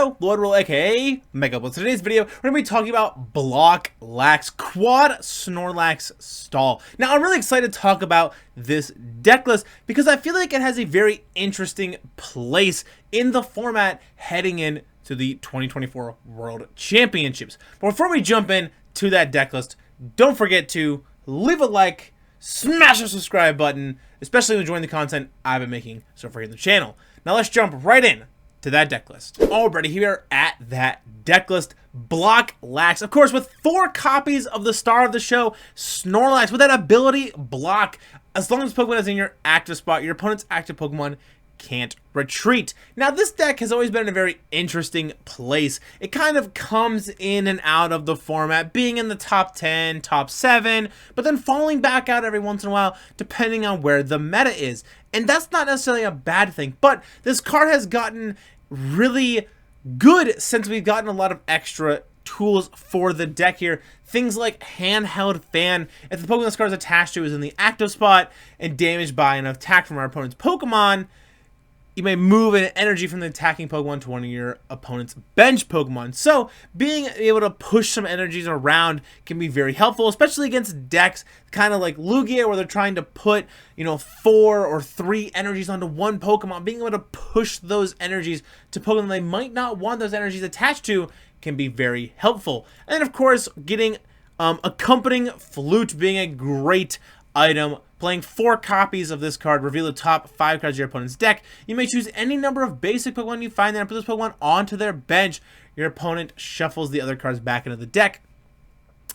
Yo, Lord Roll aka Mega Blitz. Today's video, we're going to be talking about Block Lax Quad Snorlax Stall. Now, I'm really excited to talk about this deck list because I feel like it has a very interesting place in the format heading in to the 2024 World Championships. But before we jump in to that deck list, don't forget to leave a like, smash the subscribe button, especially when enjoying the content I've been making so far here on the channel. Now let's jump right in to that deck list. Alrighty, here at that deck list, Block Lax, of course, with 4 copies of the star of the show, Snorlax, with that ability Block. As long as Pokemon is in your active spot, your opponent's active Pokemon can't retreat. Now, this deck has always been in a very interesting place. It kind of comes in and out of the format, being in the top 10, top 7, but then falling back out every once in a while, depending on where the meta is. And that's not necessarily a bad thing, but this card has gotten really good since we've gotten a lot of extra tools for the deck here. Things like Handheld Fan. If the Pokemon this card is attached to is in the active spot and damaged by an attack from our opponent's Pokemon, you may move an energy from the attacking Pokemon to one of your opponent's bench Pokemon. So, being able to push some energies around can be very helpful, especially against decks kind of like Lugia, where they're trying to put, 4 or 3 energies onto one Pokemon. Being able to push those energies to Pokemon they might not want those energies attached to can be very helpful. And of course, getting Accompanying Flute being a great item. Playing 4 copies of this card, reveal the top 5 cards of your opponent's deck. You may choose any number of basic Pokemon you find there and put this Pokemon onto their bench. Your opponent shuffles the other cards back into the deck.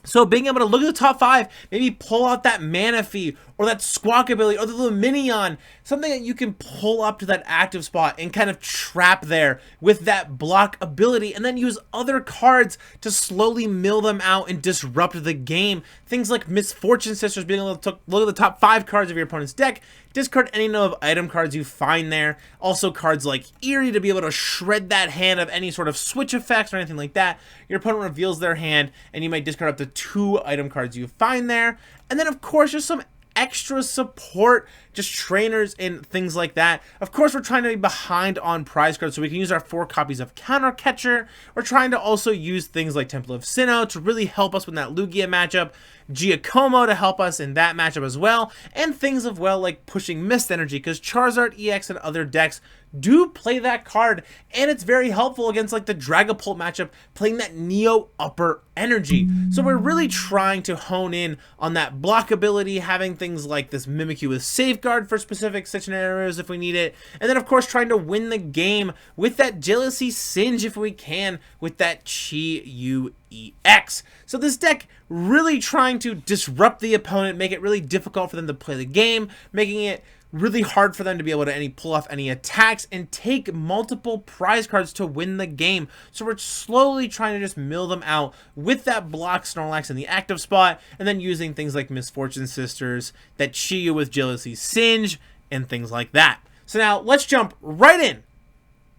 So being able to look at the top 5, maybe pull out that Manaphy or that Squawk ability or the Lumineon, something that you can pull up to that active spot and kind of trap there with that block ability, and then use other cards to slowly mill them out and disrupt the game. Things like Misfortune Sisters, being able to look at the top 5 cards of your opponent's deck, discard any number of item cards you find there. Also cards like Eerie to be able to shred that hand of any sort of switch effects or anything like that. Your opponent reveals their hand and you might discard up to 2 item cards you find there. And then of course just some extra support, just trainers and things like that. Of course, we're trying to be behind on prize cards so we can use our 4 copies of Counter Catcher. We're trying to also use things like Temple of Sinnoh to really help us with that Lugia matchup, Giacomo to help us in that matchup as well, and things of, well, like pushing Mist Energy, because Charizard EX and other decks do play that card, and it's very helpful against like the Dragapult matchup, playing that Neo Upper Energy. So we're really trying to hone in on that block ability, having things like this Mimikyu with Safeguard for specific scenarios if we need it, and then of course trying to win the game with that Jealousy Singe if we can, with that Chi-Yu EX. So this deck really trying to disrupt the opponent, make it really difficult for them to play the game, making it really hard for them to be able to pull off any attacks and take multiple prize cards to win the game. So we're slowly trying to just mill them out with that block Snorlax in the active spot, and then using things like Misfortune Sisters, that Chi-Yu with Jealousy Singe, and things like that. So now let's jump right in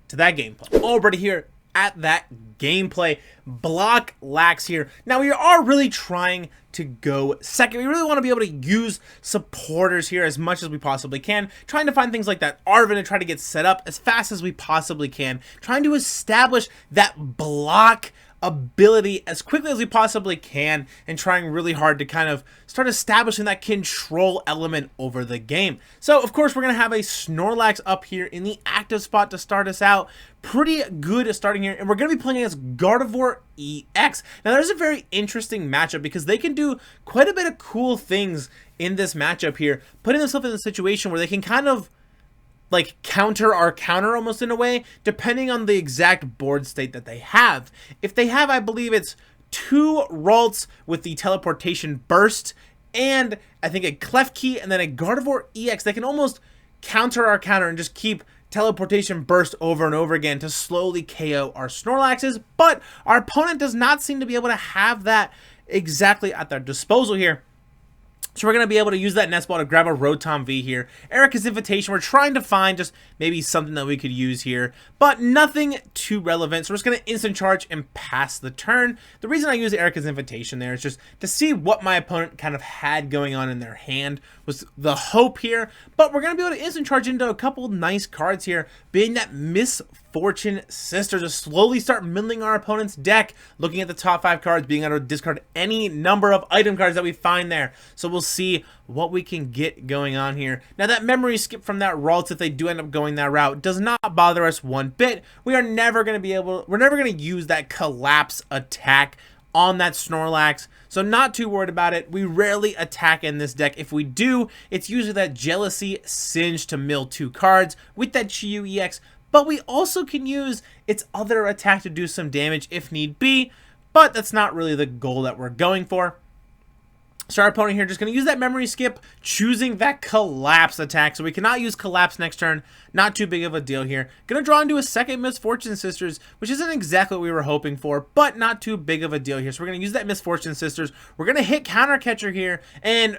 to that gameplay. Already here at that gameplay, Block Lax here. Now we are really trying to go second. We really want to be able to use supporters here as much as we possibly can, trying to find things like that Arven and try to get set up as fast as we possibly can, trying to establish that block ability as quickly as we possibly can, and trying really hard to kind of start establishing that control element over the game. So of course we're going to have a Snorlax up here in the active spot to start us out. Pretty good starting here, and we're going to be playing against Gardevoir EX. Now there's a very interesting matchup because they can do quite a bit of cool things in this matchup here, putting themselves in a situation where they can kind of like counter our counter almost in a way, depending on the exact board state that they have. If they have, I believe it's 2 Ralts with the teleportation burst, and I think a Klefki, and then a Gardevoir EX, they can almost counter our counter and just keep teleportation burst over and over again to slowly KO our Snorlaxes, but our opponent does not seem to be able to have that exactly at their disposal here. So we're going to be able to use that Nest Ball to grab a Rotom V here. Erika's Invitation, we're trying to find just maybe something that we could use here, but nothing too relevant. So we're just going to instant charge and pass the turn. The reason I use Erika's Invitation there is just to see what my opponent kind of had going on in their hand, was the hope here. But we're going to be able to instant charge into a couple nice cards here, being that Misfortune Misfortune Sisters to slowly start middling our opponent's deck, looking at the top 5 cards, being able to discard any number of item cards that we find there. So we'll see what we can get going on here. Now that memory skip from that Ralts, if they do end up going that route, does not bother us one bit. We're never going to use that collapse attack on that Snorlax, so not too worried about it. We rarely attack in this deck. If we do, it's usually that Jealousy Singe to mill 2 cards with that Chi-Yu EX, but we also can use its other attack to do some damage if need be, but that's not really the goal that we're going for. So our opponent here just going to use that memory skip, choosing that collapse attack. So we cannot use collapse next turn. Not too big of a deal here. Going to draw into a second Misfortune Sisters, which isn't exactly what we were hoping for, but not too big of a deal here. So we're going to use that Misfortune Sisters. We're going to hit Counter Catcher here, and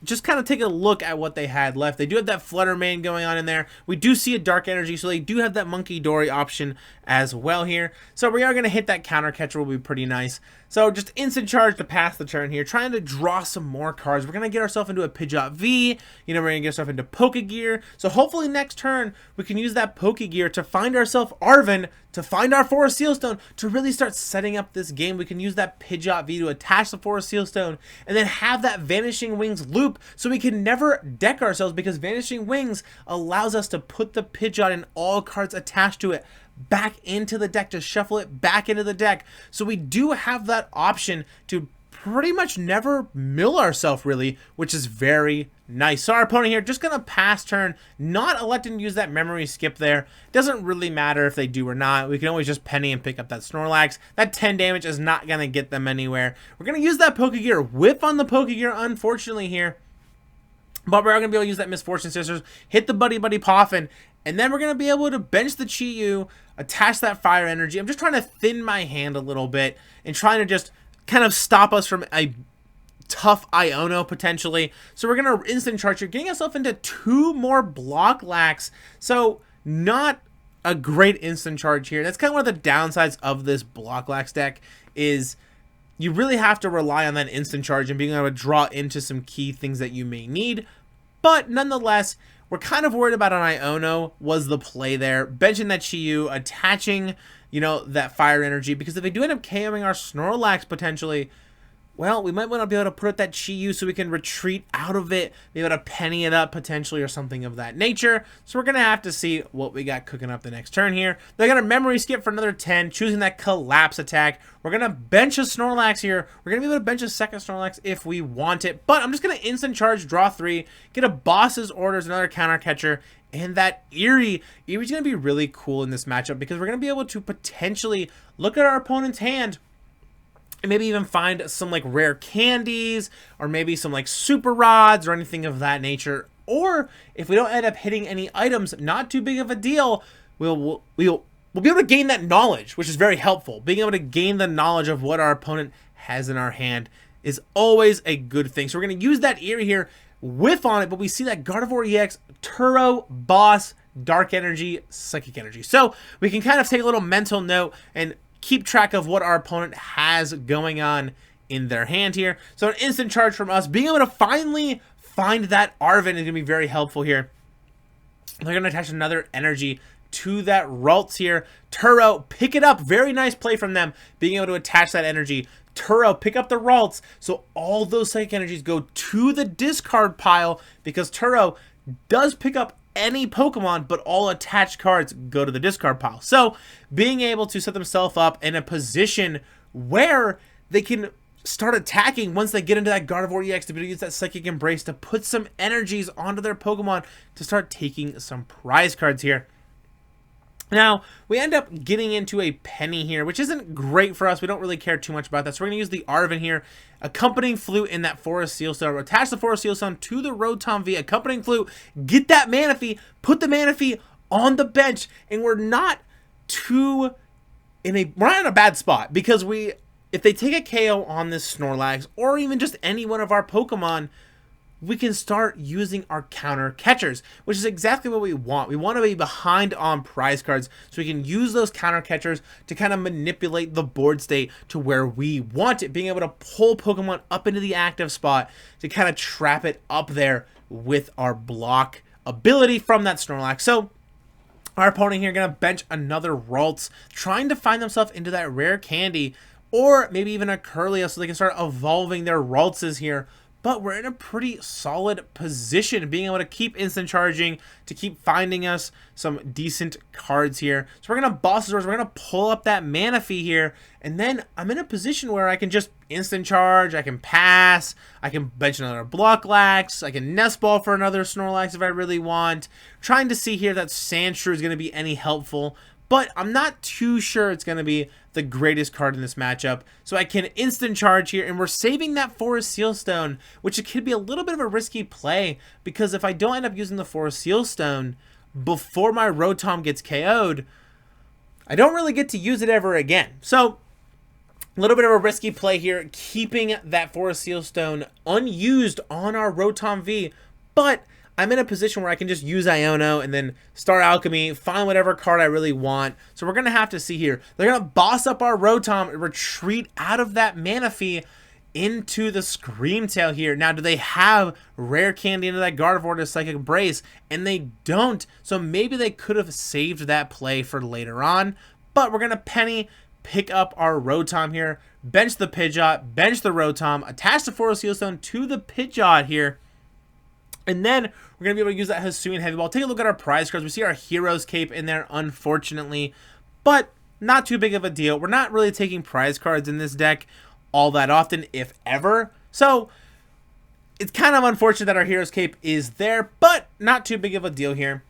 just kind of take a look at what they had left. They do have that Flutter Mane going on in there. We do see a Dark Energy, so they do have that Monkey Dory option as well here. So we are going to hit that Counter Catcher, will be pretty nice. So just instant charge to pass the turn here, trying to draw some more cards. We're going to get ourselves into a Pidgeot V. You know, we're going to get ourselves into Pokégear. So hopefully next turn, we can use that Pokégear to find ourselves Arven, to find our Forest Sealstone, to really start setting up this game. We can use that Pidgeot V to attach the Forest Sealstone, and then have that Vanishing Wings loop, so we can never deck ourselves, because Vanishing Wings allows us to put the Pidgeot and all cards attached to it back into the deck, to shuffle it back into the deck. So we do have that option to pretty much never mill ourselves, really, which is very nice. So our opponent here just gonna pass turn, not electing to use that memory skip there. Doesn't really matter if they do or not. We can always just penny and pick up that Snorlax. That 10 damage is not gonna get them anywhere. We're gonna use that Pokégear, whip on the Pokégear, unfortunately here, but we're gonna be able to use that Misfortune Sisters, hit the Buddy Poffin, and then we're going to be able to bench the Chi-Yu, attach that Fire Energy. I'm just trying to thin my hand a little bit and trying to just kind of stop us from a tough Iono potentially. So we're going to instant charge here, getting ourselves into 2 more Block Lax. So not a great instant charge here. That's kind of one of the downsides of this Block Lax deck, is you really have to rely on that instant charge and being able to draw into some key things that you may need. But nonetheless, we're kind of worried about an Iono was the play there. Benching that Chi-Yu, attaching, you know, that Fire Energy, because if they do end up KOing our Snorlax potentially, well, we might want to be able to put up that Chi-Yu so we can retreat out of it, be able to penny it up potentially or something of that nature. So we're going to have to see what we got cooking up the next turn here. They're going to memory skip for another 10, choosing that collapse attack. We're going to bench a Snorlax here. We're going to be able to bench a second Snorlax if we want it, but I'm just going to instant charge, draw 3, get a Boss's Orders, another Counter Catcher, and that Eerie's going to be really cool in this matchup, because we're going to be able to potentially look at our opponent's hand and maybe even find some like rare candies, or maybe some like super rods or anything of that nature. Or if we don't end up hitting any items, not too big of a deal, we'll be able to gain that knowledge, which is very helpful. Being able to gain the knowledge of what our opponent has in our hand is always a good thing. So we're going to use that Eerie here, whiff on it, but we see that Gardevoir EX, Turo, Boss, Dark Energy, Psychic Energy. So we can kind of take a little mental note and keep track of what our opponent has going on in their hand here. So an instant charge from us, being able to finally find that Arven is going to be very helpful here. They're going to attach another energy to that Ralts here. Turo, pick it up. Very nice play from them, being able to attach that energy. Turo, pick up the Ralts. So all those Psychic Energies go to the discard pile, because Turo does pick up any Pokemon, but all attached cards go to the discard pile. So being able to set themselves up in a position where they can start attacking once they get into that Gardevoir EX, to be able to use that Psychic Embrace to put some energies onto their Pokemon to start taking some prize cards here. Now, we end up getting into a penny here, which isn't great for us. We don't really care too much about that. So we're going to use the Arven here, Accompanying Flute in that Forest Sealstone. Attach the Forest Sealstone to the Rotom V, Accompanying Flute, get that Manaphy, put the Manaphy on the bench, and we're not in a bad spot, because if they take a KO on this Snorlax, or even just any one of our Pokemon, we can start using our counter catchers, which is exactly what we want. We want to be behind on prize cards, so we can use those counter catchers to kind of manipulate the board state to where we want it, being able to pull Pokemon up into the active spot to kind of trap it up there with our block ability from that Snorlax. So Our opponent here going to bench another Ralts, trying to find themselves into that rare candy, or maybe even a Curlia so they can start evolving their Raltses here. But we're in a pretty solid position, being able to keep instant charging, to keep finding us some decent cards here. So we're going to boss doors, we're going to pull up that Manaphy here, and then I'm in a position where I can just instant charge, I can pass, I can bench another Block-Lax, I can Nest Ball for another Snorlax if I really want. Trying to see here that Sandshrew is going to be any helpful, but I'm not too sure it's going to be the greatest card in this matchup. So I can instant charge here, and we're saving that Forest Seal Stone, which it could be a little bit of a risky play, because if I don't end up using the Forest Seal Stone before my Rotom gets KO'd, I don't really get to use it ever again. So a little bit of a risky play here, keeping that Forest Seal Stone unused on our Rotom V, but I'm in a position where I can just use Iono and then start Alchemy, find whatever card I really want. So we're going to have to see here. They're going to boss up our Rotom and retreat out of that Manaphy into the Screamtail here. Now, do they have Rare Candy into that Gardevoir to Psychic Embrace? And they don't. So maybe they could have saved that play for later on. But we're going to Penny, pick up our Rotom here, bench the Pidgeot, bench the Rotom, attach the Forest Seal Stone to the Pidgeot here. And then we're going to be able to use that Hisuian Heavy Ball. Take a look at our prize cards. We see our Hero's Cape in there, unfortunately, but not too big of a deal. We're not really taking prize cards in this deck all that often, if ever. So it's kind of unfortunate that our Hero's Cape is there, but not too big of a deal here.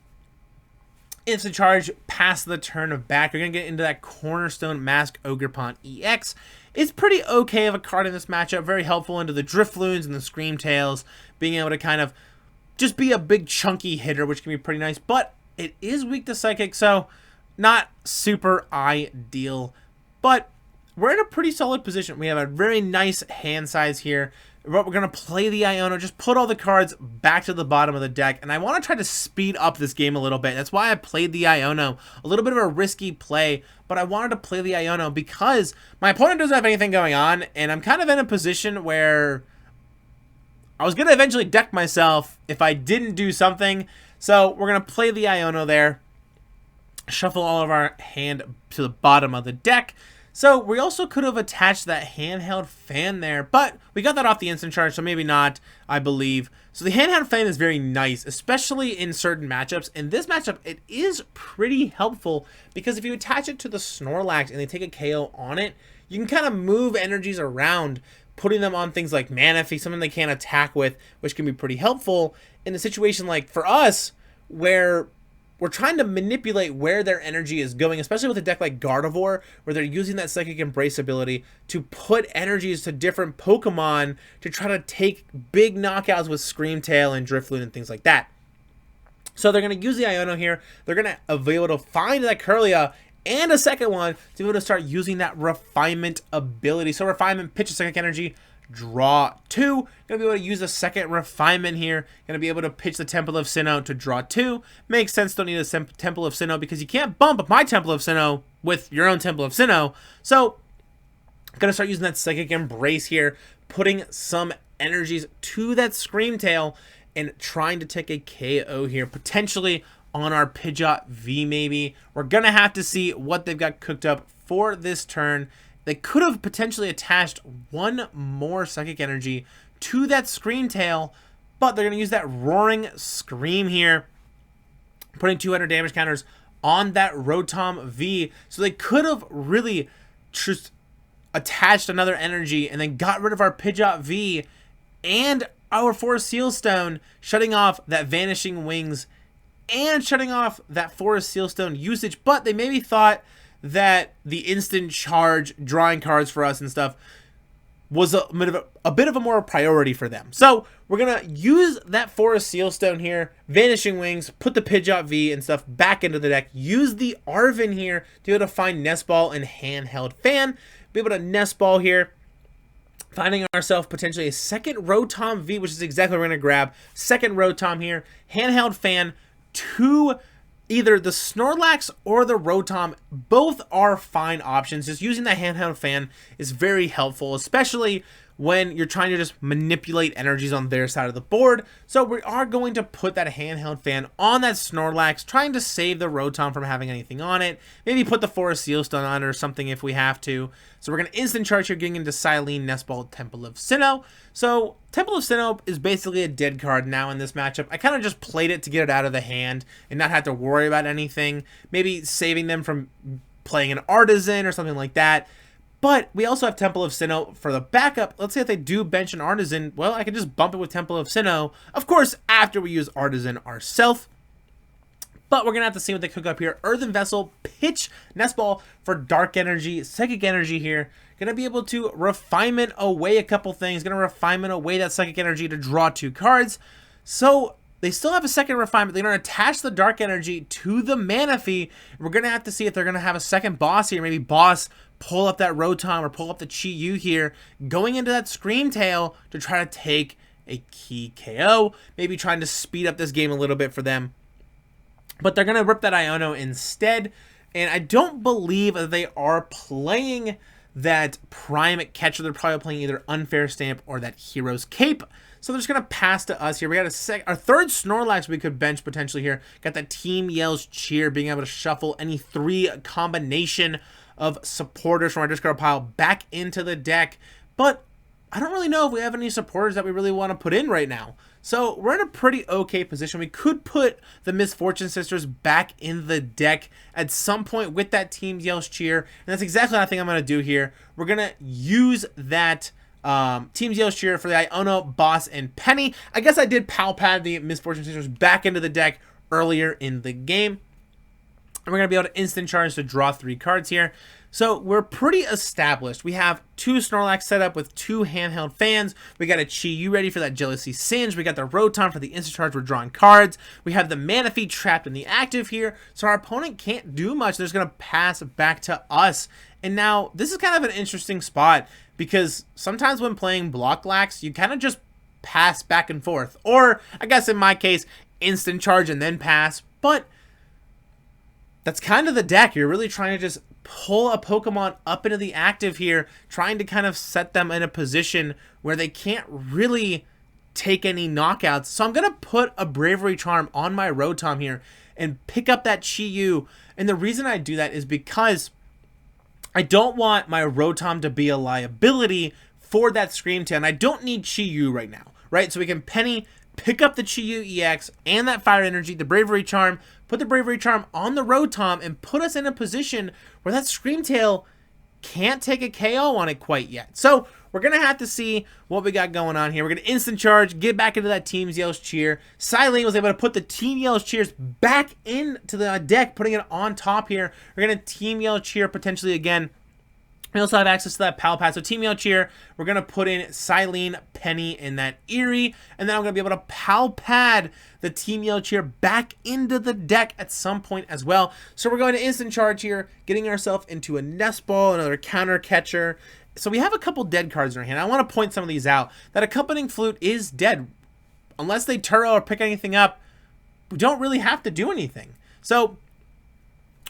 Instant charge, pass the turn of back. You're going to get into that Cornerstone Mask Ogerpon EX. It's pretty okay of a card in this matchup. Very helpful into the Drifloons and the Screamtails, being able to kind of just be a big chunky hitter, which can be pretty nice, but it is weak to Psychic, so not super ideal. But we're in a pretty solid position. We have a very nice hand size here. But we're going to play the Iono, just put all the cards back to the bottom of the deck, and I want to try to speed up this game a little bit. That's why I played the Iono. A little bit of a risky play, but I wanted to play the Iono because my opponent doesn't have anything going on, and I'm kind of in a position where I was going to eventually deck myself if I didn't do something. So we're going to play the Iono there, shuffle all of our hand to the bottom of the deck. So we also could have attached that handheld fan there, but we got that off the instant charge, so maybe not, I believe. So the handheld fan is very nice, especially in certain matchups. In this matchup, it is pretty helpful because if you attach it to the Snorlax and they take a KO on it, you can kind of move energies around, putting them on things like Manaphy, something they can't attack with, which can be pretty helpful in a situation like for us, where we're trying to manipulate where their energy is going, especially with a deck like Gardevoir, where they're using that Psychic Embrace ability to put energies to different Pokemon to try to take big knockouts with Screamtail and Drifloon and things like that. So they're going to use the Iono here. They're going to be able to find that Curlia and a second one to be able to start using that Refinement ability. So Refinement, pitch a Psychic Energy, draw 2. Gonna be able to use a second Refinement here. Gonna be able to pitch the Temple of Sinnoh to draw 2. Makes sense, don't need a Temple of Sinnoh because you can't bump up my Temple of Sinnoh with your own Temple of Sinnoh. So gonna start using that Psychic Embrace here, putting some energies to that Screamtail and trying to take a KO here, potentially on our Pidgeot V maybe. We're gonna have to see what they've got cooked up for this turn. They could have potentially attached one more Psychic Energy to that Screamtail, but they're going to use that Roaring Scream here, putting 200 damage counters on that Rotom V. So they could have really just attached another energy and then got rid of our Pidgeot V and our Forest Seal Stone, shutting off that Vanishing Wings and shutting off that Forest Seal Stone usage. But they maybe thought that the instant charge drawing cards for us and stuff was a bit of a more priority for them. So we're going to use that Forest Seal Stone here, Vanishing Wings, put the Pidgeot V and stuff back into the deck, use the Arven here to be able to find Nest Ball and Handheld Fan, be able to Nest Ball here, finding ourselves potentially a second Rotom V, which is exactly what we're going to grab. Second Rotom here, Handheld Fan, 2 either the Snorlax or the Rotom. Both are fine options. Just using the Handheld Fan is very helpful, especially when you're trying to just manipulate energies on their side of the board. So we are going to put that handheld fan on that Snorlax, trying to save the Rotom from having anything on it. Maybe put the Forest Seal Stun on it or something if we have to. So we're going to instant charge here, getting into Cyllene, Nest Ball, Temple of Sinnoh. So Temple of Sinnoh is basically a dead card now in this matchup. I kind of just played it to get it out of the hand and not have to worry about anything. Maybe saving them from playing an Artisan or something like that. But we also have Temple of Sinnoh for the backup. Let's say if they do bench an Artisan, well, I can just bump it with Temple of Sinnoh. Of course, after we use Artisan ourselves. But we're going to have to see what they cook up here. Earthen Vessel, Pitch, Nest Ball for Dark Energy, Psychic Energy here. Going to be able to Refinement away a couple things. Going to Refinement away that Psychic Energy to draw 2 cards. So they still have a second Refinement. They're going to attach the Dark Energy to the Manaphy. We're going to have to see if they're going to have a second boss here. Maybe boss pull up that Rotom or pull up the Chi-Yu here, going into that Scream Tail to try to take a key KO. Maybe trying to speed up this game a little bit for them. But they're going to rip that Iono instead. And I don't believe that they are playing that Prime Catcher. They're probably playing either Unfair Stamp or that Hero's Cape. So they're just going to pass to us here. We got our third Snorlax we could bench potentially here. Got that Team Yell's Cheer, being able to shuffle any 3 combination of supporters from our discard pile back into the deck. But I don't really know if we have any supporters that we really want to put in right now. So we're in a pretty okay position. We could put the Misfortune Sisters back in the deck at some point with that Team Yell's Cheer. And that's exactly what I think I'm going to do here. We're going to use that Team Yell's Cheer for the Iono, Boss, and Penny. I guess I did Pal Pad the Misfortune Sisters back into the deck earlier in the game. And we're going to be able to instant charge to draw 3 cards here. So we're pretty established. We have 2 Snorlax set up with 2 handheld fans. We got a Chi-Yu ready for that Jealousy Singe. We got the Rotom for the instant charge. We're drawing cards. We have the Manaphy trapped in the active here. So our opponent can't do much. They're just going to pass back to us. And now this is kind of an interesting spot because sometimes when playing Block Lax, you kind of just pass back and forth. Or I guess in my case, instant charge and then pass. But that's kind of the deck. You're really trying to just pull a Pokemon up into the active here, trying to kind of set them in a position where they can't really take any knockouts. So I'm going to put a Bravery Charm on my Rotom here and pick up that Chi-Yu. And the reason I do that is because I don't want my Rotom to be a liability for that Scream Tail. And I don't need Chi-Yu right now, right? So we can Penny, pick up the Chi-Yu EX and that Fire Energy, the Bravery Charm, put the Bravery Charm on the Rotom, and put us in a position where that Scream Tail can't take a KO on it quite yet. So we're going to have to see what we got going on here. We're going to instant charge, get back into that Team Yell's Cheer. Cyllene was able to put the Team Yell's Cheers back into the deck, putting it on top here. We're going to Team Yell Cheer potentially again. We also have access to that Pal Pad. So Team Yell Cheer, we're going to put in Cyllene, Penny, and that Eerie. And then I'm going to be able to Pal Pad the Team Yell Cheer back into the deck at some point as well. So we're going to instant charge here, getting ourselves into a Nest Ball, another Counter Catcher. So we have a couple dead cards in our hand. I want to point some of these out. That Accompanying Flute is dead. Unless they Turo or pick anything up, we don't really have to do anything. So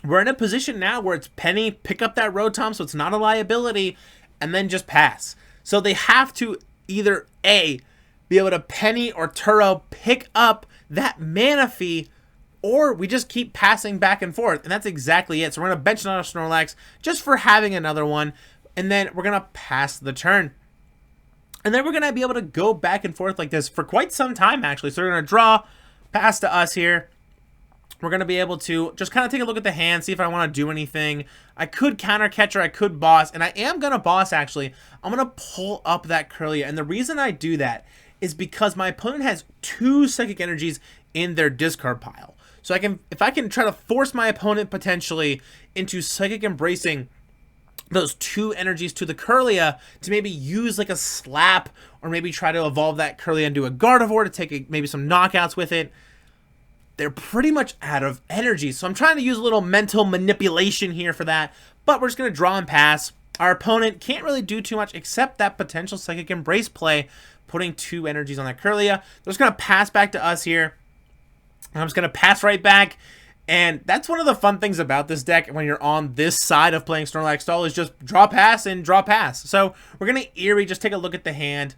we're in a position now where it's Penny, pick up that Rotom so it's not a liability, and then just pass. So they have to either A, be able to Penny or Turo pick up that Manaphy, or we just keep passing back and forth. And that's exactly it. So we're going to bench another Snorlax just for having another one. And then we're going to pass the turn. And then we're going to be able to go back and forth like this for quite some time, actually. So we're going to draw, pass to us here. We're going to be able to just kind of take a look at the hand, see if I want to do anything. I could Counter Catcher, I could Boss, and I am going to Boss, actually. I'm going to pull up that Kirlia, and the reason I do that is because my opponent has 2 Psychic Energies in their discard pile. So if I can try to force my opponent potentially into Psychic Embracing those 2 energies to the Kirlia to maybe use like a Slap, or maybe try to evolve that Kirlia into a Gardevoir to take maybe some knockouts with it, they're pretty much out of energy. So I'm trying to use a little mental manipulation here for that. But we're just going to draw and pass. Our opponent can't really do too much except that potential Psychic Embrace play, putting 2 energies on that Kirlia. They're just going to pass back to us here. And I'm just going to pass right back. And that's one of the fun things about this deck when you're on this side of playing Snorlax Stall is just draw pass and draw pass. So we're going to Eerie, just take a look at the hand,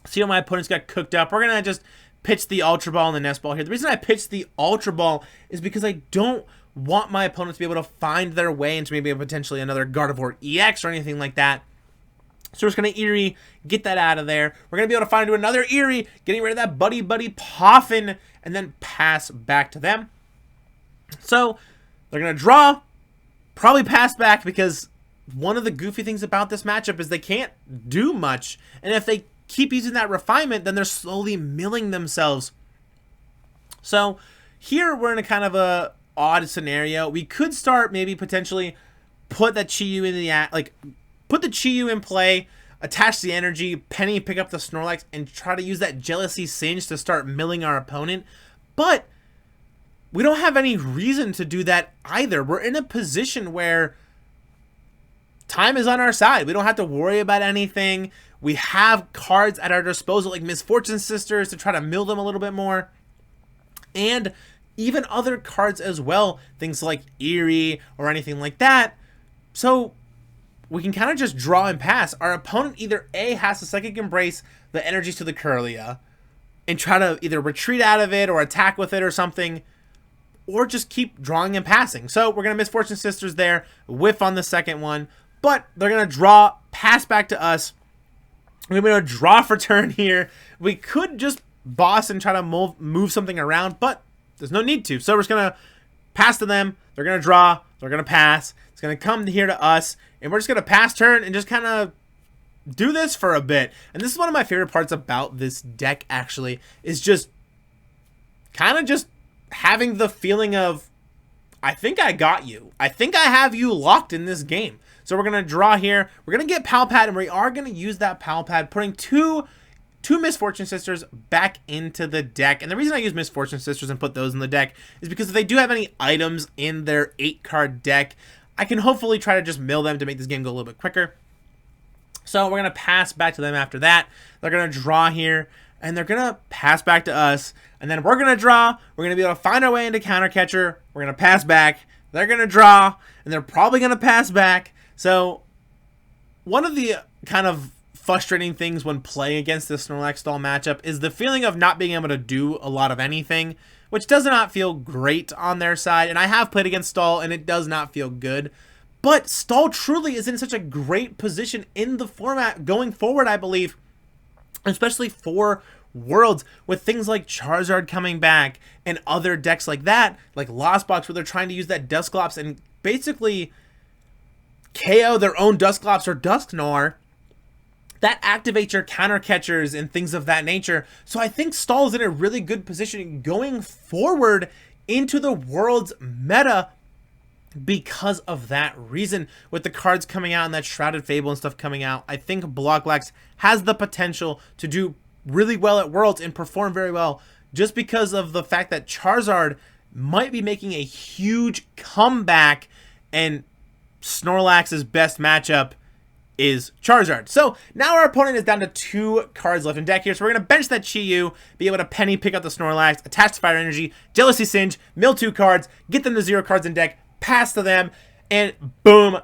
see how my opponents got cooked up. We're going to just pitch the Ultra Ball and the Nest Ball here. The reason I pitched the Ultra Ball is because I don't want my opponents to be able to find their way into maybe potentially another Gardevoir EX or anything like that. So we're just going to Eerie, get that out of there. We're going to be able to find another Eerie, getting rid of that Buddy Poffin, and then pass back to them. So they're going to draw, probably pass back, because one of the goofy things about this matchup is they can't do much. And if they keep using that refinement, then they're slowly milling themselves. So here we're in a kind of a odd scenario. We could start maybe potentially put that Chi-Yu in the put the Chi-Yu in play, attach the energy, Penny pick up the Snorlax, and try to use that Jealousy Singe to start milling our opponent. But we don't have any reason to do that either. We're in a position where time is on our side. We don't have to worry about anything. We have cards at our disposal like Misfortune Sisters to try to mill them a little bit more. And even other cards as well, things like Eerie or anything like that. So we can kind of just draw and pass. Our opponent either A, has to Psychic Embrace the energies to the Kirlia and try to either retreat out of it or attack with it or something, or just keep drawing and passing. So we're going to Misfortune Sisters there, whiff on the second one, but they're going to draw, pass back to us. We're going to draw for turn here. We could just boss and try to move something around, but there's no need to. So we're just going to pass to them. They're going to draw. They're going to pass. It's going to come here to us, and we're just going to pass turn and just kind of do this for a bit. And this is one of my favorite parts about this deck, actually, is just kind of just having the feeling of, I think I got you. I think I have you locked in this game. So we're going to draw here. We're going to get Pal Pad, and we are going to use that Pal Pad, putting two Misfortune Sisters back into the deck. And the reason I use Misfortune Sisters and put those in the deck is because if they do have any items in their 8-card deck, I can hopefully try to just mill them to make this game go a little bit quicker. So we're going to pass back to them after that. They're going to draw here, and they're going to pass back to us. And then we're going to draw. We're going to be able to find our way into Counter Catcher. We're going to pass back. They're going to draw, and they're probably going to pass back. So one of the kind of frustrating things when playing against this Snorlax Stall matchup is the feeling of not being able to do a lot of anything, which does not feel great on their side. And I have played against Stall, and it does not feel good. But Stall truly is in such a great position in the format going forward, I believe, especially for Worlds, with things like Charizard coming back and other decks like that, like Lost Box, where they're trying to use that Dusclops and basically KO their own Dusclops or Dusknoir. That activates your counter catchers and things of that nature. So I think Stall is in a really good position going forward into the Worlds meta because of that reason. With the cards coming out and that Shrouded Fable and stuff coming out, I think Blocklex has the potential to do really well at Worlds and perform very well, just because of the fact that Charizard might be making a huge comeback, and Snorlax's best matchup is Charizard. So now our opponent is down to 2 cards left in deck here. So we're going to bench that Chi-Yu, be able to Penny pick up the Snorlax, attach to Fire Energy, Jealousy Singe, mill 2 cards, get them to 0 cards in deck, pass to them, and boom,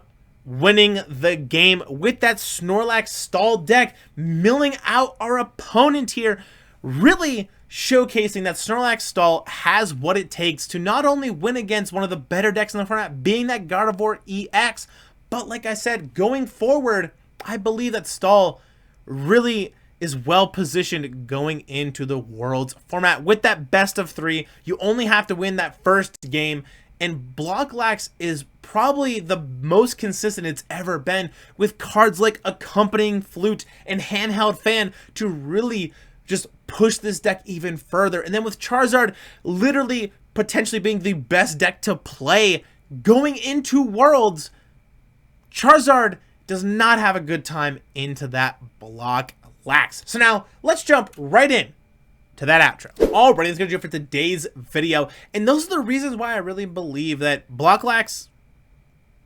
winning the game with that Snorlax Stall deck, milling out our opponent here, really showcasing that Snorlax Stall has what it takes to not only win against one of the better decks in the format, being that Gardevoir EX, but like I said, going forward, I believe that Stall really is well positioned going into the Worlds format. With that best of 3, you only have to win that first game, and Blocklex is probably the most consistent it's ever been, with cards like Accompanying Flute and Handheld Fan to really just push this deck even further. And then with Charizard literally potentially being the best deck to play going into Worlds, Charizard does not have a good time into that Blocklex. So now let's jump right in to that outro. Alrighty, that's gonna do it for today's video, and those are the reasons why I really believe that Blocklex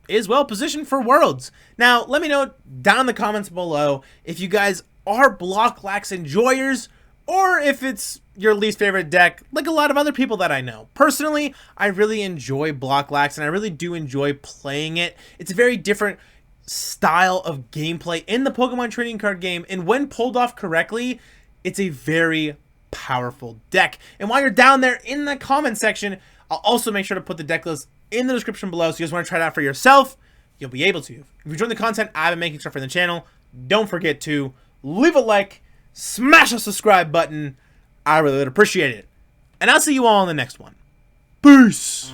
is well positioned for Worlds. Now, let me know down in the comments below if you guys are Blocklex enjoyers, or if it's your least favorite deck, like a lot of other people that I know. Personally, I really enjoy Block Lax, and I really do enjoy playing it. It's a very different style of gameplay in the Pokemon trading card game, and when pulled off correctly, it's a very powerful deck. And while you're down there in the comment section, I'll also make sure to put the deck list in the description below, so you guys want to try it out for yourself, you'll be able to. If you enjoy the content I've been making stuff for the channel, don't forget to leave a like, smash the subscribe button. I really would appreciate it. And I'll see you all in the next one. Peace!